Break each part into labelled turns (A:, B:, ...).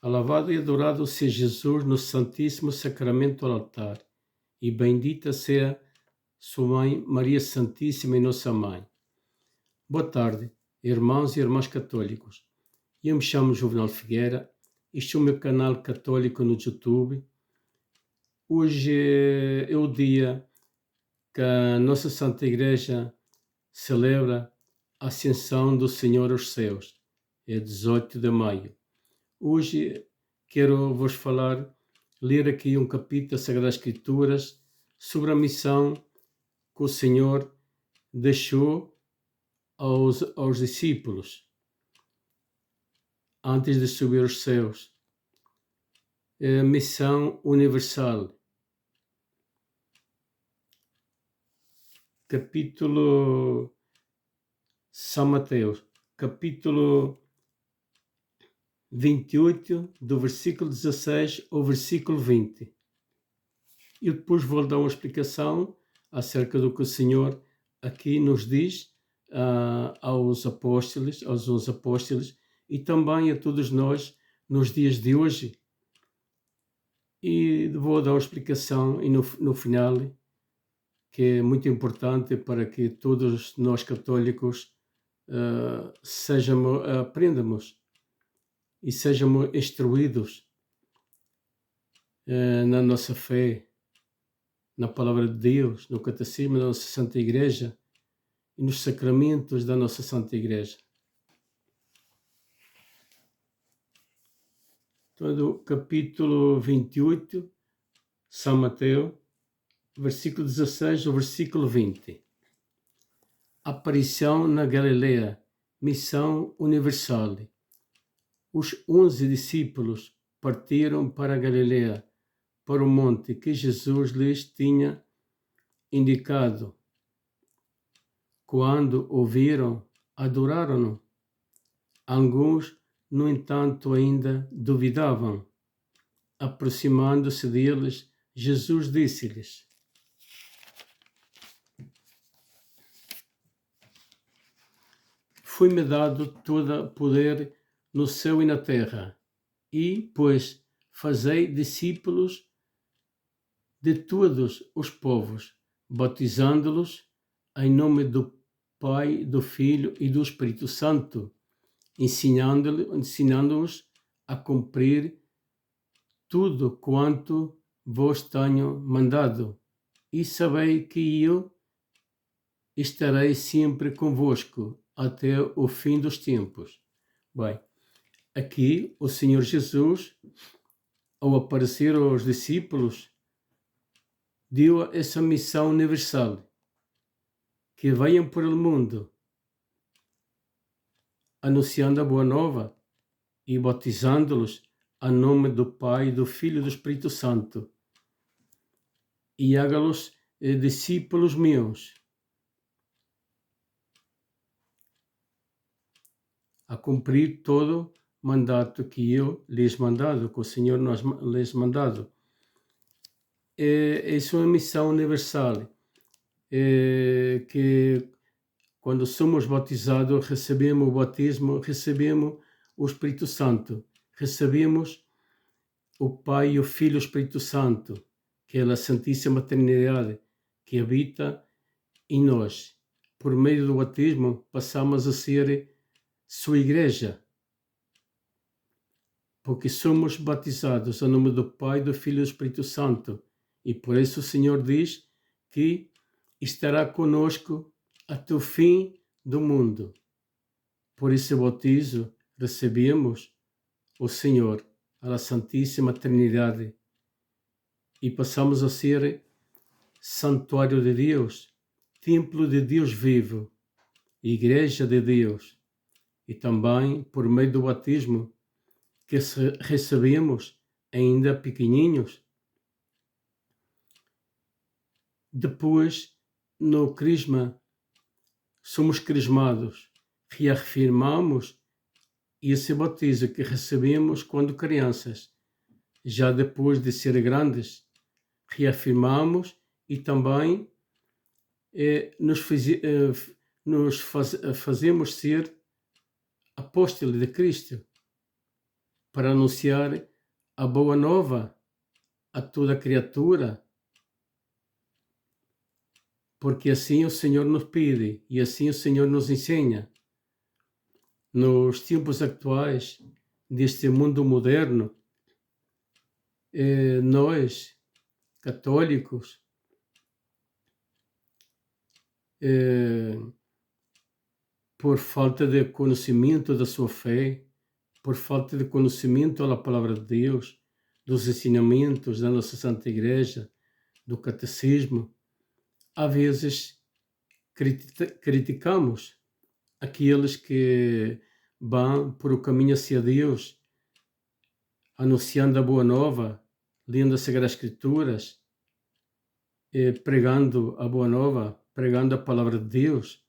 A: Alabado e adorado seja Jesus no Santíssimo Sacramento do altar, e bendita seja sua mãe, Maria Santíssima e nossa mãe. Boa tarde, irmãos e irmãs católicos. Eu me chamo Juvenal Figueira, este é o meu canal católico no YouTube. Hoje é o dia que a nossa Santa Igreja celebra a Ascensão do Senhor aos céus, é 18 de maio. Hoje quero vos ler aqui um capítulo das Sagradas Escrituras sobre a missão que o Senhor deixou aos discípulos antes de subir aos céus. É a missão universal. Capítulo São Mateus, capítulo 28, do versículo 16 ao versículo 20. E depois vou dar uma explicação acerca do que o Senhor aqui nos diz aos apóstolos, aos 11 apóstolos, e também a todos nós nos dias de hoje. E vou dar uma explicação e no final, que é muito importante para que todos nós católicos aprendamos e sejamos instruídos na nossa fé, na Palavra de Deus, no Catecismo da nossa Santa Igreja e nos sacramentos da nossa Santa Igreja. Então, do capítulo 28, São Mateus, versículo 16 ao versículo 20. Aparição na Galileia, missão universal. Os 11 discípulos partiram para a Galileia, para o monte que Jesus lhes tinha indicado. Quando ouviram, adoraram-no. Alguns, no entanto, ainda duvidavam. Aproximando-se deles, Jesus disse-lhes: Foi-me dado todo poder no céu e na terra, e, pois, fazei discípulos de todos os povos, batizando-los em nome do Pai, do Filho e do Espírito Santo, ensinando-os a cumprir tudo quanto vos tenho mandado. E sabei que eu estarei sempre convosco até o fim dos tempos. Bem, aqui o Senhor Jesus, ao aparecer aos discípulos, deu essa missão universal, que venham por el mundo, anunciando a boa nova e batizando-los em nome do Pai, do Filho e do Espírito Santo, e haga-los discípulos meus, a cumprir todo mandato que eu lhes mandado, que o Senhor nos lhes mandado. Essa é uma missão universal, que quando somos batizados, recebemos o batismo, recebemos o Espírito Santo, recebemos o Pai, o Filho e o Espírito Santo, que é a Santíssima Trindade, que habita em nós. Por meio do batismo, passamos a ser sua igreja, porque somos batizados em nome do Pai, do Filho e do Espírito Santo. E por isso o Senhor diz que estará conosco até o fim do mundo. Por esse batismo recebemos o Senhor, a Santíssima Trindade, e passamos a ser santuário de Deus, templo de Deus vivo, igreja de Deus. E também, por meio do batismo, que recebemos ainda pequenininhos, depois, no crisma, somos crismados, reafirmamos esse batismo que recebemos quando crianças. Já depois de ser grandes, reafirmamos e também fazemos ser apóstolos de Cristo, para anunciar a boa nova a toda criatura, porque assim o Senhor nos pede e assim o Senhor nos ensina. Nos tempos atuais deste mundo moderno, nós, católicos, por falta de conhecimento da sua fé, por falta de conhecimento da palavra de Deus, dos ensinamentos da nossa Santa Igreja, do catecismo, às vezes criticamos aqueles que vão por o caminho hacia Deus, anunciando a boa nova, lendo as Sagradas Escrituras, pregando a boa nova, pregando a palavra de Deus.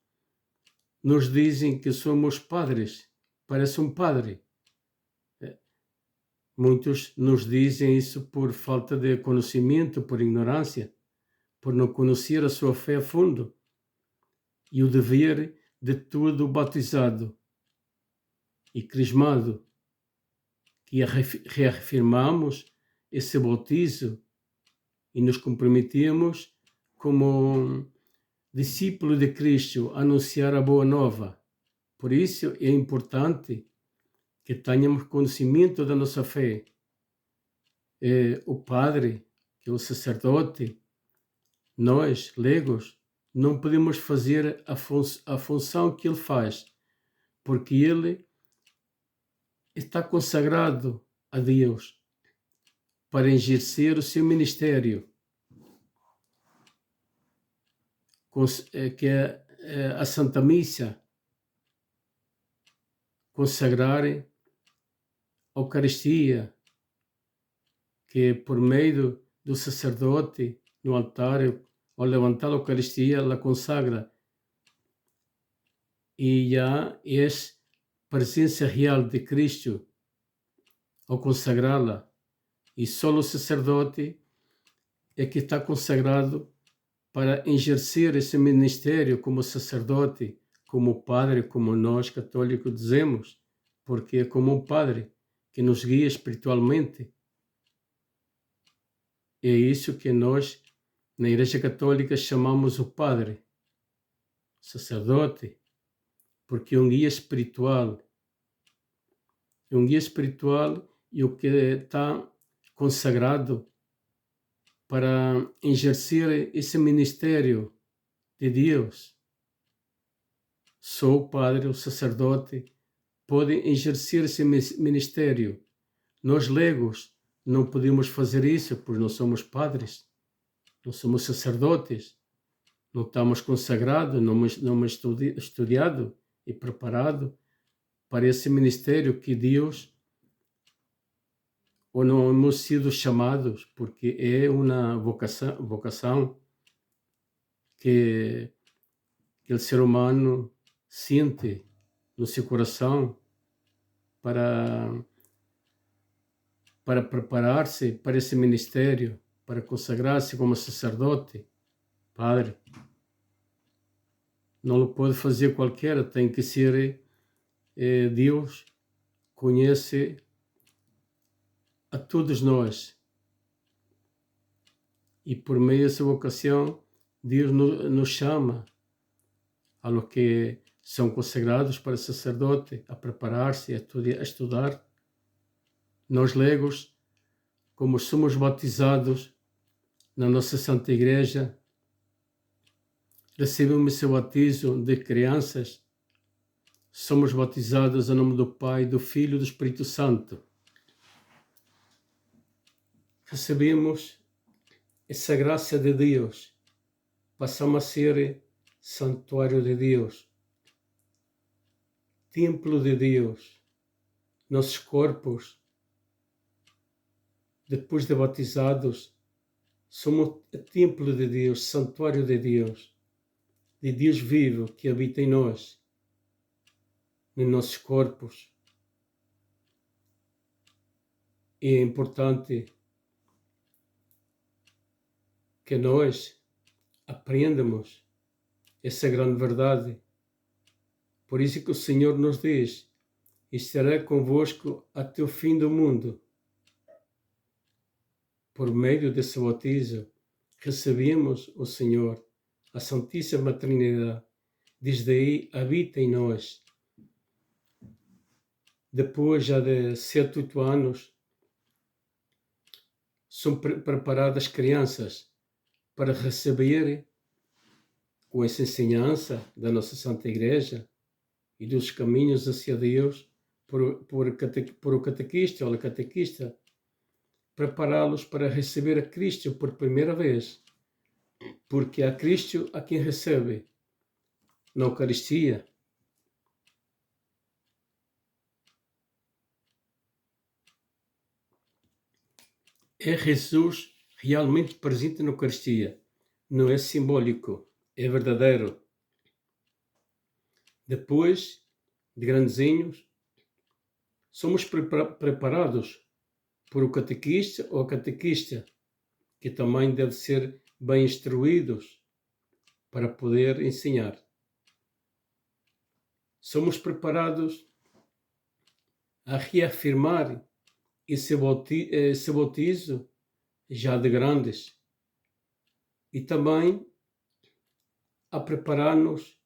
A: Nos dizem que somos padres, parece um padre. Muitos nos dizem isso por falta de conhecimento, por ignorância, por não conhecer a sua fé a fundo e o dever de todo batizado e crismado, que reafirmamos esse bautizo e nos comprometemos como discípulo de Cristo a anunciar a boa nova. Por isso é importante que tenhamos conhecimento da nossa fé. O padre, que é o sacerdote, nós, leigos, não podemos fazer a função que ele faz, porque ele está consagrado a Deus para exercer o seu ministério, que é a Santa Missa, consagrar a Eucaristia, que por meio do sacerdote no altar, ao levantar a Eucaristia, ela consagra. E já é presença real de Cristo ao consagrá-la. E só o sacerdote é que está consagrado para exercer esse ministério como sacerdote, como padre, como nós católicos dizemos, porque é como um padre que nos guia espiritualmente. É isso que nós, na Igreja Católica, chamamos o padre, sacerdote, porque é um guia espiritual. É um guia espiritual e o que está consagrado para exercer esse ministério de Deus. Só o padre, o sacerdote, podem exercer esse ministério. Nós, leigos, não podemos fazer isso, pois não somos padres, não somos sacerdotes, não estamos consagrados, não estudado e preparado para esse ministério que Deus, ou não hemos sido chamados, porque é uma vocação que o ser humano sente no seu coração para preparar-se para esse ministério, para consagrar-se como sacerdote, padre. Não o pode fazer qualquer, tem que ser Deus, conhece a todos nós. E por meio dessa vocação, Deus nos chama a los que são consagrados para sacerdote, a preparar-se, a estudar. Nós, leigos, como somos batizados na nossa Santa Igreja, recebemos esse batismo de crianças, somos batizados em nome do Pai, do Filho e do Espírito Santo. Recebemos essa graça de Deus, passamos a ser santuário de Deus, templo de Deus. Nossos corpos, depois de batizados, somos templo de Deus, santuário de Deus vivo que habita em nós, nos nossos corpos. E é importante que nós aprendamos essa grande verdade. Por isso que o Senhor nos diz e estarei convosco até o fim do mundo. Por meio desse batismo, recebemos o Senhor, a Santíssima Trindade. Desde aí habita em nós. Depois já de 7, 8 anos, são preparadas crianças para receber com essa ensinança da nossa Santa Igreja e dos caminhos hacia Deus por o catequista ou a catequista, prepará-los para receber a Cristo por primeira vez, porque é Cristo a quem recebe na Eucaristia. É Jesus realmente presente na Eucaristia, não é simbólico, é verdadeiro. Depois, de grandezinhos, somos preparados por o catequista ou a catequista, que também deve ser bem instruídos para poder ensinar. Somos preparados a reafirmar esse bautizo já de grandes e também a preparar-nos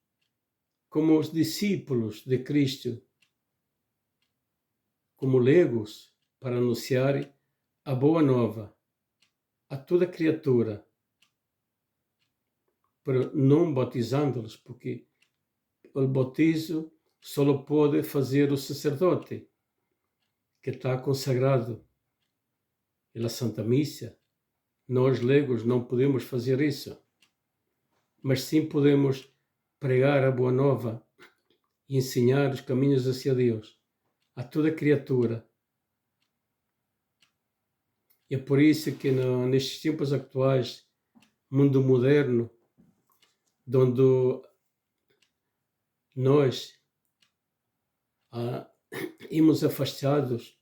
A: como os discípulos de Cristo, como legos para anunciar a boa nova a toda criatura, para não batizando-los, porque o bautizo só pode fazer o sacerdote que está consagrado pela Santa Missa. Nós, leigos, não podemos fazer isso, mas sim podemos pregar a boa nova e ensinar os caminhos hacia Deus a toda criatura. E é por isso que nestes tempos atuais, mundo moderno, onde nós íamos afastados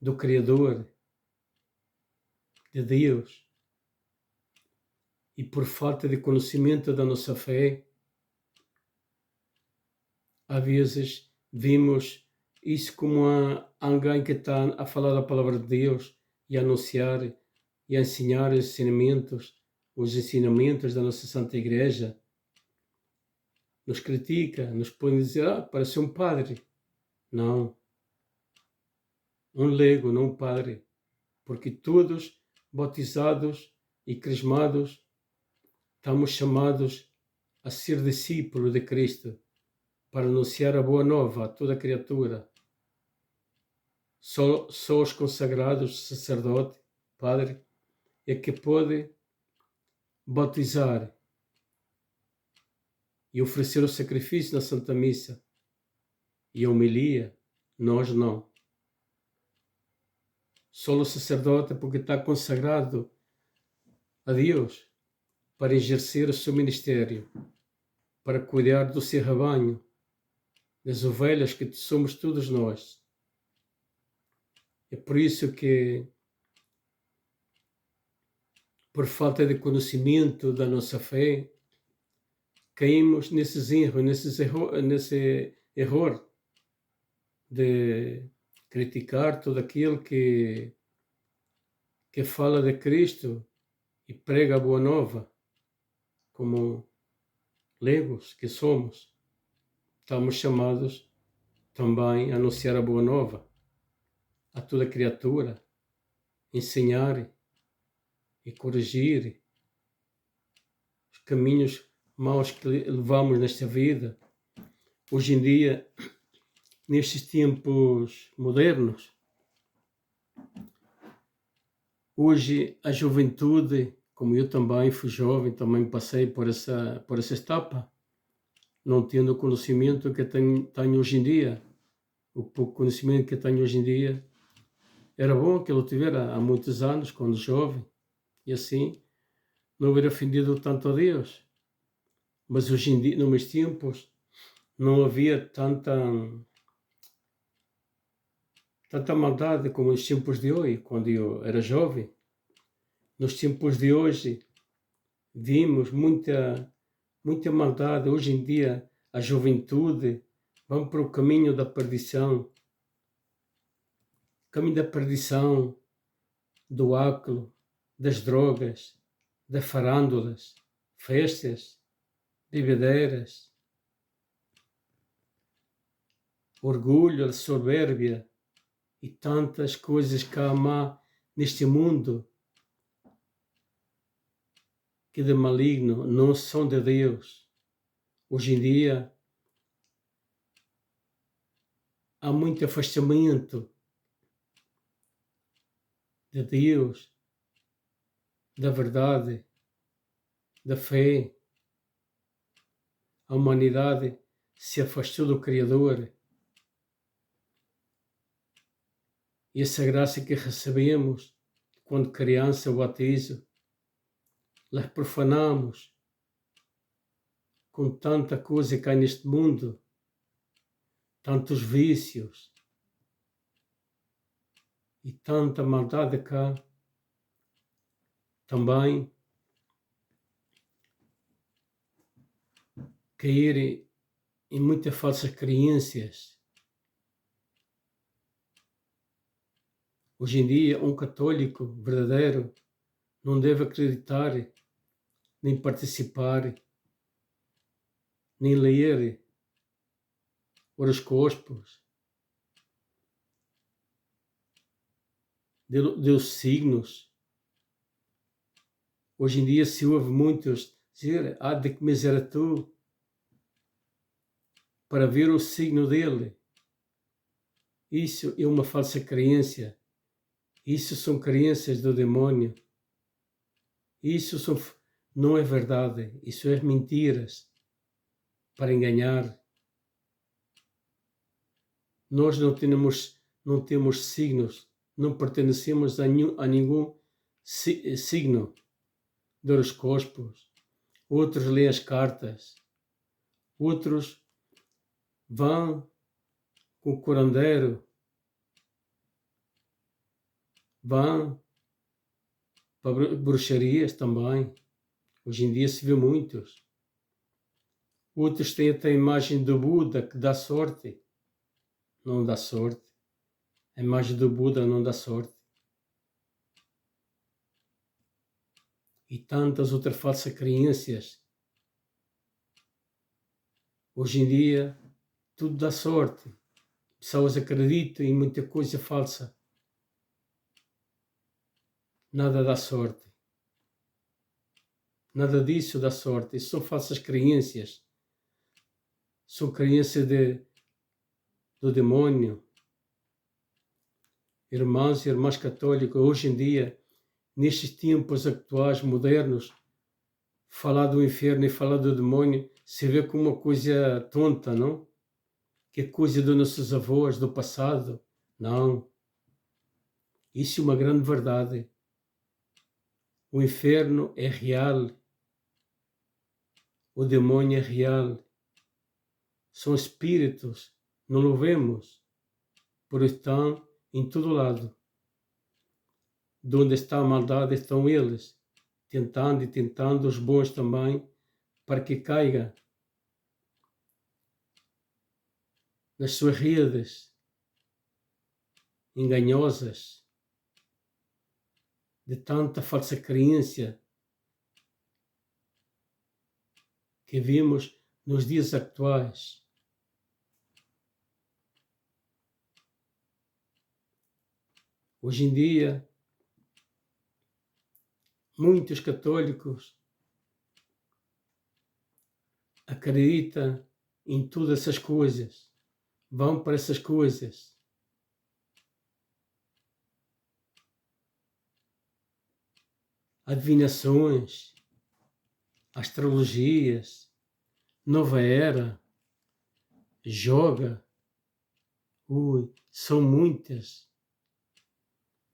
A: do Criador, de Deus, e por falta de conhecimento da nossa fé, às vezes vimos isso como alguém que está a falar a palavra de Deus e a anunciar e a ensinar os ensinamentos da nossa Santa Igreja. Nos critica, nos põe a dizer, parece um padre. Não. Um leigo, não um padre. Porque todos, batizados e crismados, estamos chamados a ser discípulos de Cristo, para anunciar a boa nova a toda criatura. Só os consagrados, sacerdote, padre, é que pode batizar e oferecer o sacrifício na Santa Missa e a homilia. Nós não. Só o sacerdote, porque está consagrado a Deus para exercer o seu ministério, para cuidar do seu rebanho, das ovelhas que somos todos nós. É por isso que, por falta de conhecimento da nossa fé, caímos nesse erro de criticar todo aquele que fala de Cristo e prega a boa nova, como leigos que somos. Estamos chamados também a anunciar a boa nova a toda criatura, ensinar e corrigir os caminhos maus que levamos nesta vida. Hoje em dia, nestes tempos modernos, hoje a juventude, como eu também fui jovem, também passei por essa etapa, não tendo o conhecimento que tenho hoje em dia, o pouco conhecimento que tenho hoje em dia, era bom que eu tivesse há muitos anos, quando jovem, e assim não hubiera ofendido tanto a Deus. Mas hoje em dia, nos meus tempos, não havia tanta maldade como nos tempos de hoje, quando eu era jovem. Nos tempos de hoje, vimos muita maldade. Hoje em dia, a juventude vão para o caminho da perdição, do álcool, das drogas, das farândulas, festas, bebedeiras, orgulho, soberbia e tantas coisas que há má neste mundo que de maligno não são de Deus. Hoje em dia há muito afastamento de Deus, da verdade, da fé. A humanidade se afastou do Criador. E essa graça que recebemos quando criança, o batismo, las profanamos com tanta coisa que há neste mundo, tantos vícios e tanta maldade cá. Também cair em muitas falsas crenças. Hoje em dia, um católico verdadeiro não deve acreditar, nem participar, nem ler horóscopos, dos signos. Hoje em dia se ouve muitos dizer, há de começar tu para ver o signo dele. Isso é uma falsa crença. Isso são crenças do demônio. Não é verdade. Isso é mentiras para enganar. Nós não temos signos, não pertencemos a nenhum signo de horóscopos. Outros leem as cartas. Outros vão com o curandeiro. Vão para bruxarias também. Hoje em dia se vê muitos. Outros têm até a imagem do Buda que dá sorte. Não dá sorte. A imagem do Buda não dá sorte. E tantas outras falsas crenças. Hoje em dia tudo dá sorte. Pessoas acreditam em muita coisa falsa. Nada dá sorte. Nada disso dá sorte. Isso são falsas crenças. São crenças do demônio. Irmãos e irmãs católicos, hoje em dia, nestes tempos atuais, modernos, falar do inferno e falar do demônio se vê como uma coisa tonta, não? Que é coisa dos nossos avós, do passado. Não. Isso é uma grande verdade. O inferno é real. O demônio é real. São espíritos, não o vemos, por estão em todo lado. De onde está a maldade estão eles, tentando os bons também, para que caiga nas suas redes enganosas de tanta falsa crença que vimos nos dias atuais. Hoje em dia, muitos católicos acreditam em todas essas coisas, vão para essas coisas. Adivinhações, astrologias, nova era, yoga, são muitas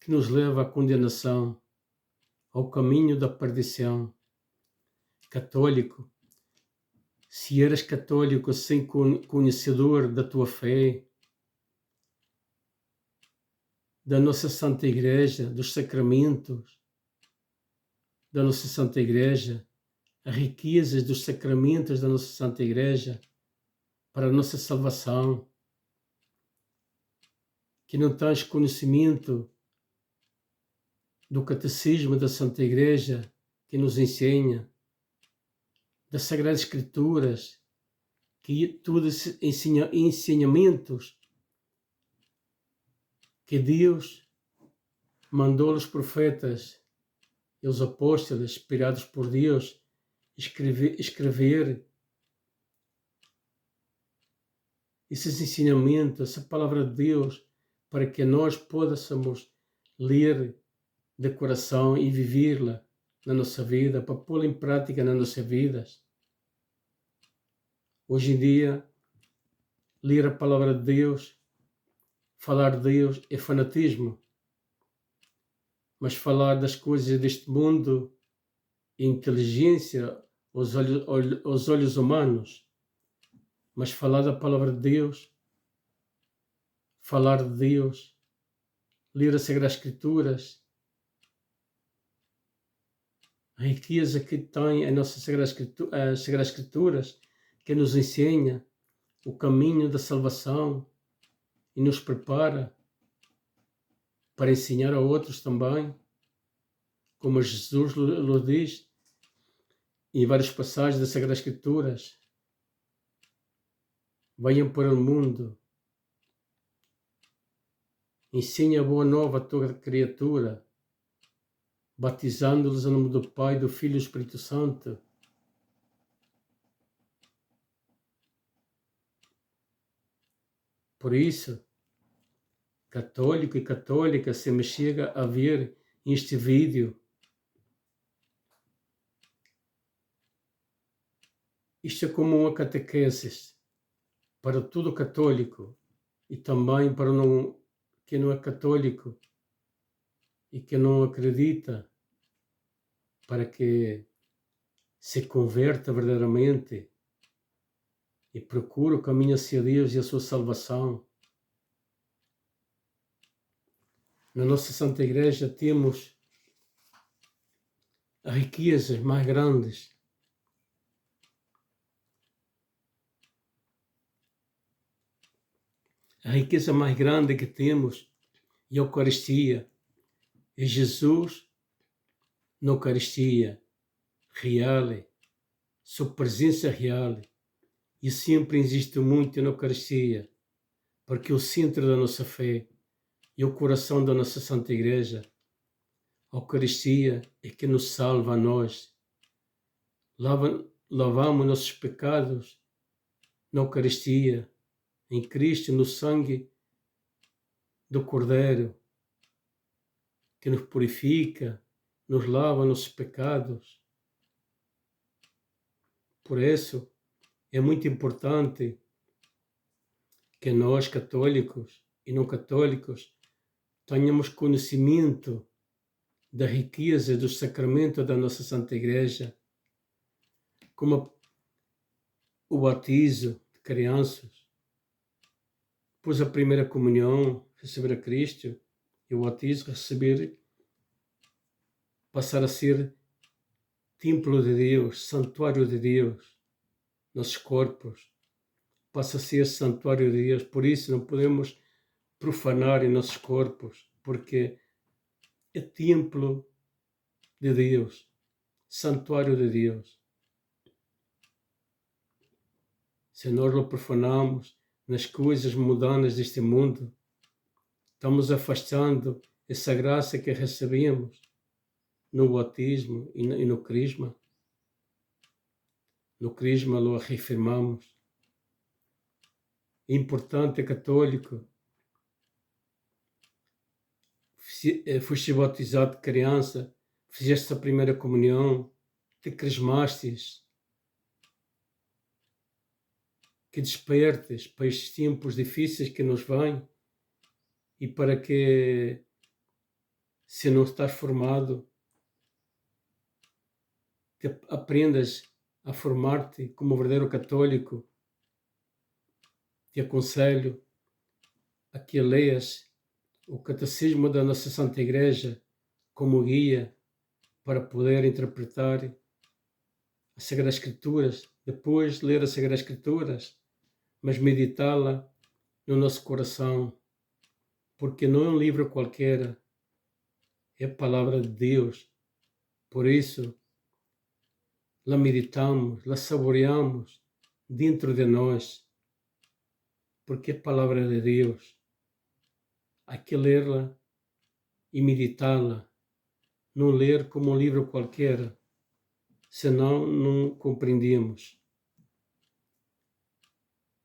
A: que nos levam à condenação, ao caminho da perdição. Católico, se eras católico sem conhecedor da tua fé, da nossa Santa Igreja, dos sacramentos da nossa Santa Igreja, as riquezas dos sacramentos da nossa Santa Igreja, para a nossa salvação, que não tens conhecimento do catecismo da Santa Igreja que nos ensina, das Sagradas Escrituras, que tudo ensinamentos que Deus mandou aos profetas e aos apóstolos, inspirados por Deus, escrever esses ensinamentos, essa palavra de Deus, para que nós possamos ler de coração e vivê-la na nossa vida, para pô-la em prática nas nossas vidas. Hoje em dia, ler a palavra de Deus, falar de Deus é fanatismo, mas falar das coisas deste mundo é inteligência aos olhos humanos. Mas falar da palavra de Deus, falar de Deus, ler as Sagradas Escrituras, a riqueza que tem a nossa as Sagradas Escrituras, que nos ensina o caminho da salvação e nos prepara para ensinar a outros também, como Jesus nos diz em várias passagens das Sagradas Escrituras. Venham para o mundo, ensine a boa nova a toda criatura, batizando-los em nome do Pai, do Filho e do Espírito Santo. Por isso, católico e católica, se me chega a ver este vídeo, isto é como uma catequese para todo católico e também para quem não é católico e que não acredita, para que se converta verdadeiramente e procure o caminho hacia Deus e a sua salvação. Na nossa Santa Igreja temos as riquezas mais grandes. A riqueza mais grande que temos é a Eucaristia. É Jesus na Eucaristia real, sua presença real. E sempre existe muito na Eucaristia, porque é o centro da nossa fé e o coração da nossa Santa Igreja. A Eucaristia é que nos salva a nós. Lavamos nossos pecados na Eucaristia, em Cristo, no sangue do Cordeiro, que nos purifica, nos lava nossos pecados. Por isso, é muito importante que nós, católicos e não católicos, tenhamos conhecimento da riqueza dos sacramentos da nossa Santa Igreja, como o batismo de crianças, depois a primeira comunhão, receber a Cristo, e o batismo, passar a ser templo de Deus, santuário de Deus, nossos corpos, passa a ser santuário de Deus. Por isso não podemos profanar em nossos corpos, porque é templo de Deus, santuário de Deus. Se nós o profanamos nas coisas mundanas deste mundo, estamos afastando essa graça que recebemos no batismo e no crisma. No crisma lo reafirmamos. É importante, católico, foste batizado de criança, fizeste a primeira comunhão, te crismastes, que despertes para estes tempos difíceis que nos vêm e para que, se não estás formado, aprendas a formar-te como verdadeiro católico. Te aconselho a que leias o Catecismo da nossa Santa Igreja como guia para poder interpretar as Sagradas Escrituras. Depois de ler as Sagradas Escrituras, mas meditá-la no nosso coração, porque não é um livro qualquer, é a palavra de Deus. Por isso, la meditamos, la saboreamos dentro de nós, porque é a palavra de Deus. Há que ler-la e meditá-la, não ler como um livro qualquer, senão não compreendemos.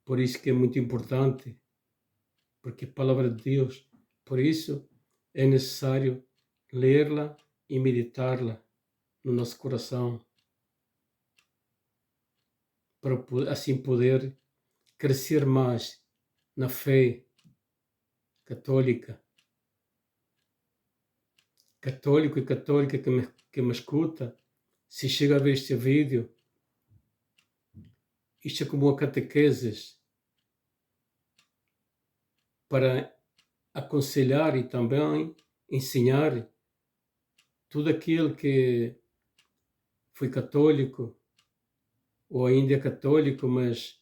A: Por isso que é muito importante, porque é a palavra de Deus. Por isso é necessário ler-la e meditá-la no nosso coração, para assim poder crescer mais na fé católica. Católico e católica que me escuta, se chega a ver este vídeo, isto é como uma catequese para aconselhar e também ensinar tudo aquele que foi católico ou ainda é católico, mas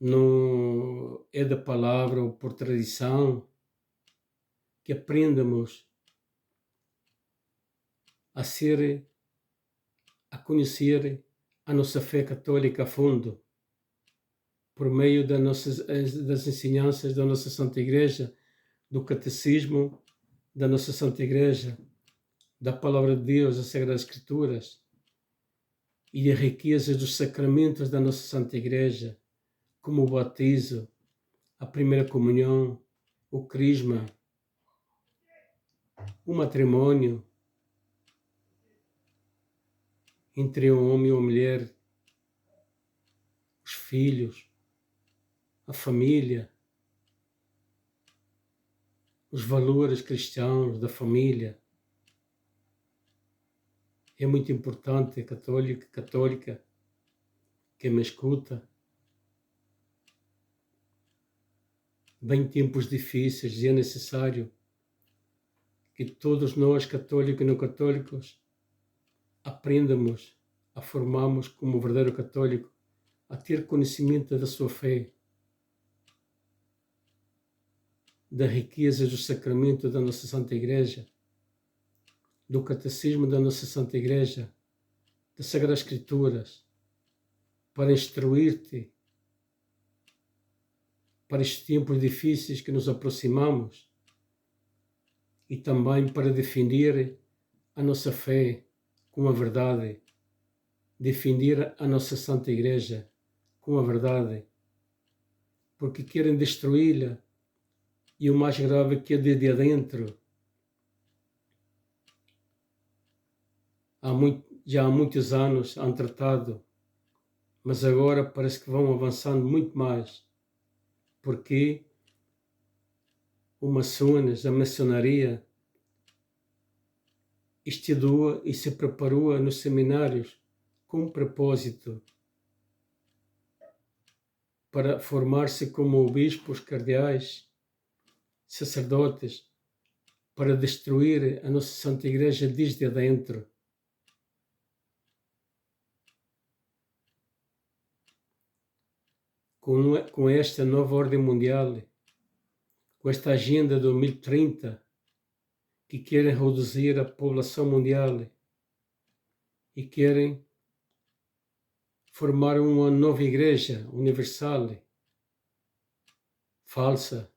A: não é da palavra ou por tradição, que aprendamos a conhecer a nossa fé católica a fundo, por meio das ensinanças da nossa Santa Igreja, do catecismo da nossa Santa Igreja, da Palavra de Deus, das Sagradas Escrituras e a riqueza dos sacramentos da nossa Santa Igreja, como o batismo, a primeira comunhão, o crisma, o matrimônio entre um homem e uma mulher, os filhos, a família, os valores cristãos da família. É muito importante, católica, que me escuta. Vem tempos difíceis e é necessário que todos nós, católicos e não católicos, aprendamos a formarmos como verdadeiro católico, a ter conhecimento da sua fé, da riqueza dos sacramentos da nossa Santa Igreja, do catecismo da nossa Santa Igreja, das Sagradas Escrituras, para instruir-te para estes tempos difíceis que nos aproximamos e também para defender a nossa fé com a verdade, defender a nossa Santa Igreja com a verdade, porque querem destruí-la e o mais grave é que é de adentro. Já há muitos anos han tratado, mas agora parece que vão avançando muito mais, porque os maçones, a maçonaria, estudou e se preparou nos seminários com um propósito para formar-se como bispos, cardeais, sacerdotes, para destruir a nossa Santa Igreja desde dentro. Com esta nova ordem mundial, com esta agenda 2030, que querem reduzir a população mundial e querem formar uma nova igreja universal, falsa,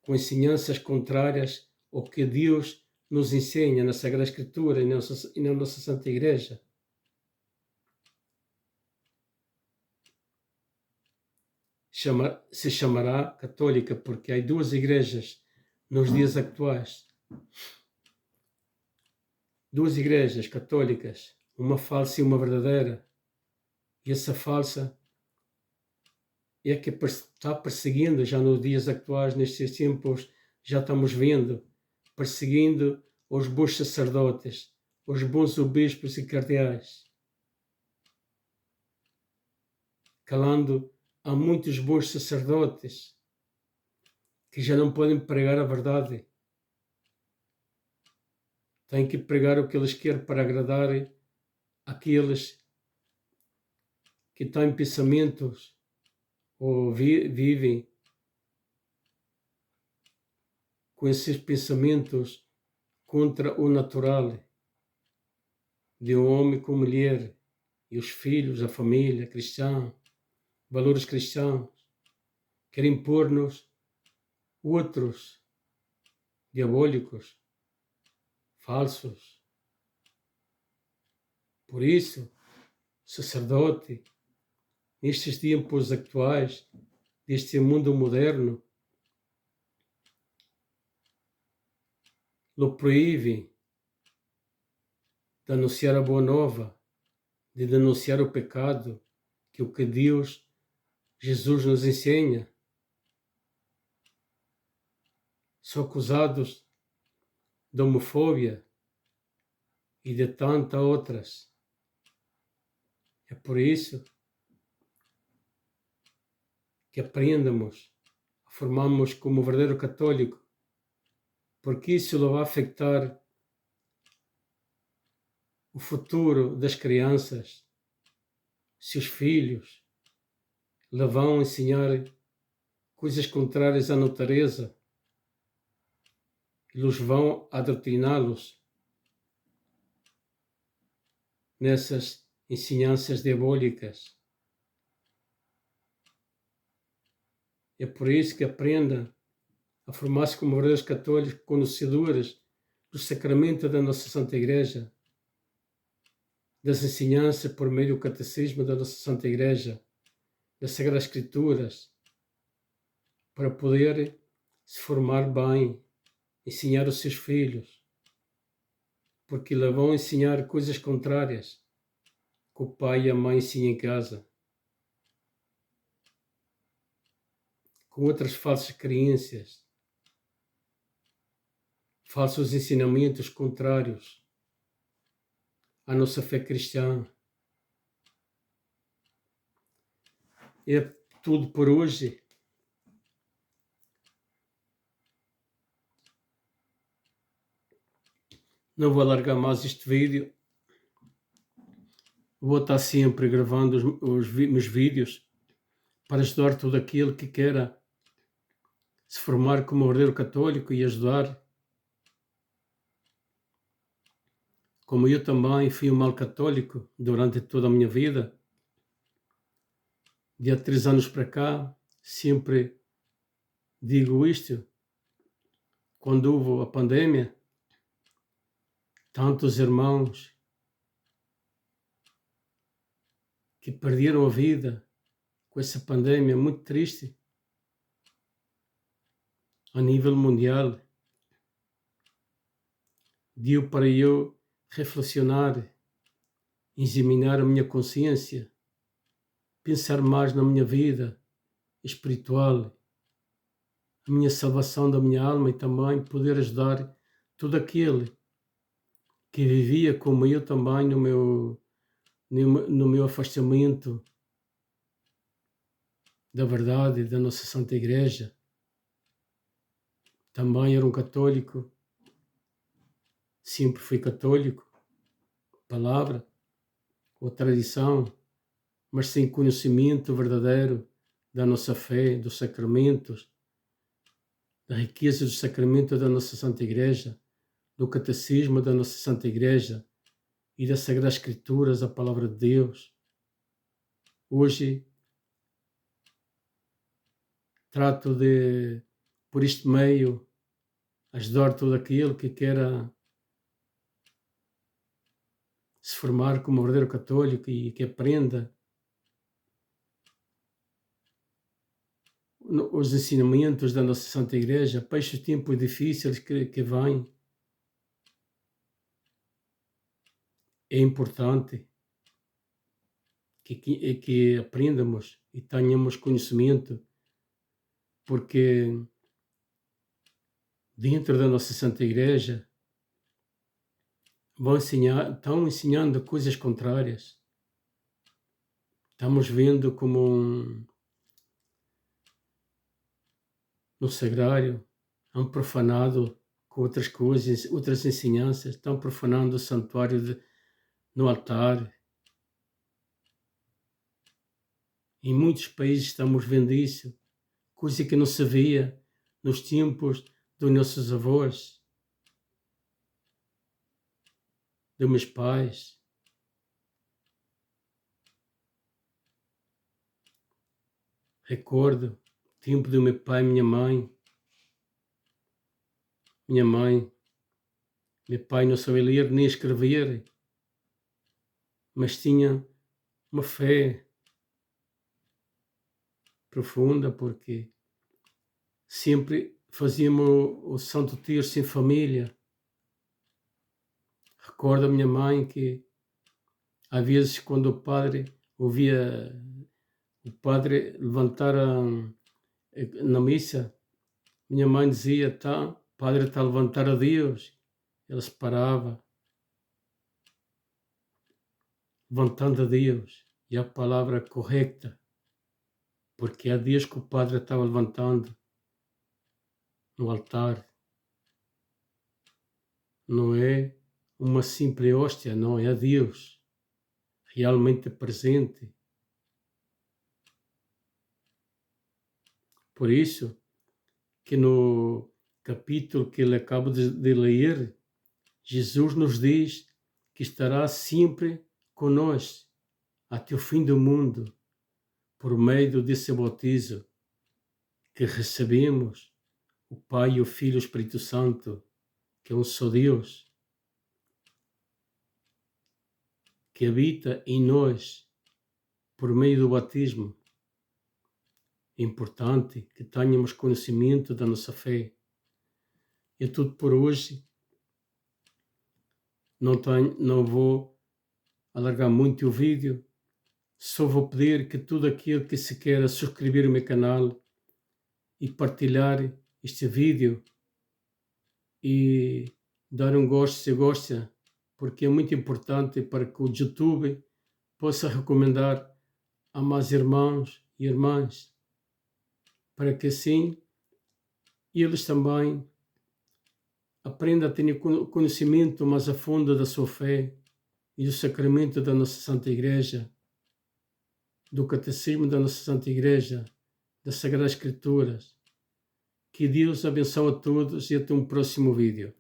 A: com ensinanças contrárias ao que Deus nos ensina na Sagrada Escritura e na nossa Santa Igreja. Se chamará católica porque há duas igrejas nos dias atuais. Duas igrejas católicas, uma falsa e uma verdadeira. E essa falsa é a que está perseguindo já nos dias atuais, nestes tempos, já estamos vendo, perseguindo os bons sacerdotes, os bons obispos e cardeais, calando a muitos bons sacerdotes que já não podem pregar a verdade. Têm que pregar o que eles querem para agradar aqueles que têm pensamentos ou vivem com esses pensamentos contra o natural de um homem com mulher e os filhos, a família cristã, valores cristãos, querem impor-nos outros diabólicos, falsos. Por isso, sacerdote, nestes tempos atuais, deste mundo moderno, lo proíbe de anunciar a boa nova, de denunciar o pecado, que é o que Deus, Jesus nos ensina. São acusados de homofobia e de tantas outras. É por isso que aprendamos a formarmos como verdadeiro católico, porque isso vai afetar o futuro das crianças, seus filhos, lhe vão ensinar coisas contrárias à natureza e os vão adoctriná-los nessas ensinanças diabólicas. É por isso que aprenda a formar-se como verdadeiros católicos, conhecedores do sacramento da nossa Santa Igreja, das ensinanças por meio do catecismo da nossa Santa Igreja, das Sagradas Escrituras, para poder se formar bem, ensinar os seus filhos, porque lhe vão ensinar coisas contrárias que o pai e a mãe ensinam em casa, com outras falsas crenças, falsos ensinamentos contrários à nossa fé cristã. É tudo por hoje. Não vou alargar mais este vídeo. Vou estar sempre gravando os meus vídeos para ajudar todo aquele que queira se formar como verdadeiro católico e ajudar. Como eu também fui um mau católico durante toda a minha vida, de há 3 anos para cá, sempre digo isto, quando houve a pandemia, tantos irmãos que perderam a vida com essa pandemia muito triste a nível mundial, deu para eu reflexionar, examinar a minha consciência, pensar mais na minha vida espiritual, a minha salvação da minha alma e também poder ajudar todo aquele que vivia como eu também no meu afastamento da verdade da nossa Santa Igreja. Também era um católico, sempre fui católico, palavra ou tradição, mas sem conhecimento verdadeiro da nossa fé, dos sacramentos, da riqueza dos sacramentos da nossa Santa Igreja, do catecismo da nossa Santa Igreja e das Sagradas Escrituras, a Palavra de Deus. Hoje trato de, por este meio, ajudar todo aquele que queira se formar como verdadeiro católico e que aprenda os ensinamentos da nossa Santa Igreja para estes tempos difíceis que vêm. É importante que aprendamos e tenhamos conhecimento, porque dentro da nossa Santa Igreja estão ensinando coisas contrárias. Estamos vendo como no sagrário hão profanado com outras coisas, outras ensinanças, estão profanando o santuário no altar. Em muitos países estamos vendo isso, coisa que não se via nos tempos dos nossos avós, dos meus pais. Recordo o tempo do meu pai e minha mãe. Meu pai não sabia ler nem escrever, mas tinha uma fé profunda, porque sempre fazíamos o Santo Terço em família. Recordo a minha mãe que, às vezes, quando o padre ouvia o padre levantar na missa, minha mãe dizia: tá, o padre está a levantar a Deus. Ela se parava, levantando a Deus, e a palavra correta, porque é Deus que o padre estava levantando no altar. Não é uma simples hóstia, não, é Deus realmente presente. Por isso que no capítulo que ele acaba de ler, Jesus nos diz que estará sempre conosco até o fim do mundo, por meio desse batismo que recebemos o Pai, o Filho e o Espírito Santo, que é um só Deus, que habita em nós por meio do batismo. É importante que tenhamos conhecimento da nossa fé. É tudo por hoje. Não vou alargar muito o vídeo. Só vou pedir que todo aquele que se queira subscrever o meu canal e partilhar este vídeo e dar um gosto se gosta, porque é muito importante para que o YouTube possa recomendar a mais irmãos e irmãs, para que assim eles também aprendam a ter conhecimento mais a fundo da sua fé e do sacramento da nossa Santa Igreja, do Catecismo da nossa Santa Igreja, das Sagradas Escrituras. Que Deus abençoe a todos e até um próximo vídeo.